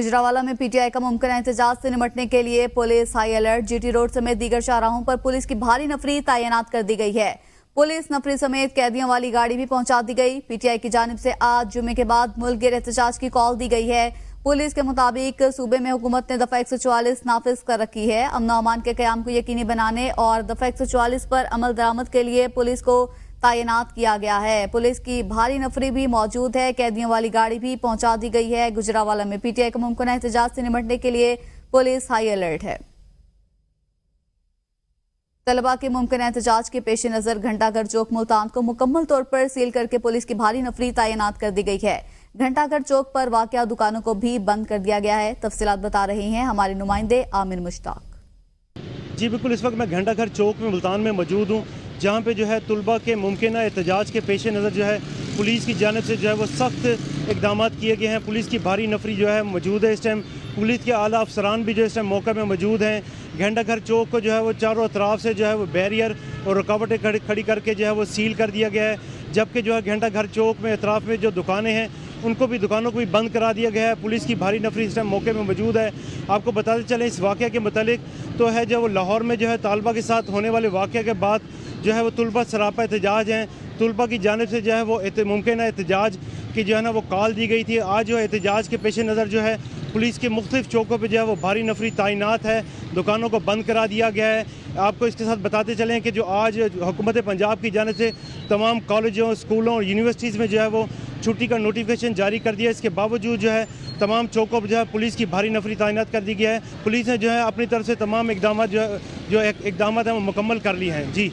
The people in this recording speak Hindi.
गुजरावाला में पीटीआई का मुमकिन एहतजाज से निपटने के लिए police high alert. GT road समेत दीगर शाहराहों पर पुलिस की भारी नफरी तैनात कर दी गई है। पुलिस नफरी समेत कैदियों वाली गाड़ी भी पहुंचा दी गई। पीटीआई की जानिब से आज जुम्मे के बाद मुल्क गिर एहतजाज की कॉल दी गई है। पुलिस के मुताबिक सूबे में हुकूमत ने दफा 144 नाफिज कर रखी है। अमन अमान के कयाम को यकीनी बनाने और दफा 144 पर अमल दरामद के लिए पुलिस को तैनात किया गया है। पुलिस की भारी नफरी भी मौजूद है। कैदियों वाली गाड़ी भी पहुंचा दी गई है। गुजरावाला में पीटीआई का मुमकिन एहतजाज से निपटने के लिए पुलिस हाई अलर्ट है। तलबा के मुमकिन एहतजाज के पेश नजर घंटाघर चौक मुल्तान को मुकम्मल तौर पर सील करके पुलिस की भारी नफरी तैनात कर दी गई है। घंटाघर चौक पर वाक़या दुकानों को भी बंद कर दिया गया है। तफसीलात बता रहे हैं हमारे नुमाइंदे आमिर मुश्ताक। जी बिल्कुल, इस वक्त मैं घंटाघर चौक में मुल्तान में मौजूद हूँ, जहाँ पे जो है तलबा के मुमकिन एहतजाज के पेश नज़र जो है पुलिस की जानिब से जो है वो सख्त इकदाम किए गए हैं। पुलिस की भारी नफरी जो है मौजूद है। इस टाइम पुलिस के आला अफसरान भी जो इस टाइम मौके में मौजूद हैं। घंटाघर चौक को जो है वो चारों अतराफ से जो है वो बैरियर और रुकावटें खड़ी करके जो है वो सील कर दिया गया है। जबकि जो है घंटाघर चौक में अतराफ में जो दुकानें हैं दुकानों को भी बंद करा दिया गया है। पुलिस की भारी नफरी इस टाइम मौके में मौजूद है। आपको बताते चलें इस वाक़े के मतलब तो है जो वो लाहौर में जो है तालबा के साथ होने वाले वाक़े के बाद जो है वो तलबा सरापा एहतजाज हैं। तलबा की जानिब से जो है वो मुमकिन एहतजाज की जो है ना वो कॉल दी गई थी। आज जो एहतजाज के पेश नज़र जो है पुलिस के मुख्तलिफ चौकों पर जो है वो भारी नफरी तैनात है। दुकानों को बंद करा दिया गया है। आपको इसके साथ बताते चलें कि जो आज हुकूमत पंजाब की जानिब से तमाम कॉलेजों, स्कूलों और यूनिवर्सिटीज़ में जो है वो छुट्टी का नोटिफिकेशन जारी कर दिया। इसके बावजूद जो है तमाम चौकों पर जो है पुलिस की भारी नफरी तैनात कर दी गया है। पुलिस ने जो है अपनी तरफ से तमाम इकदाम जो इकदाम हैं वो मुकम्मल कर लिए हैं। जी।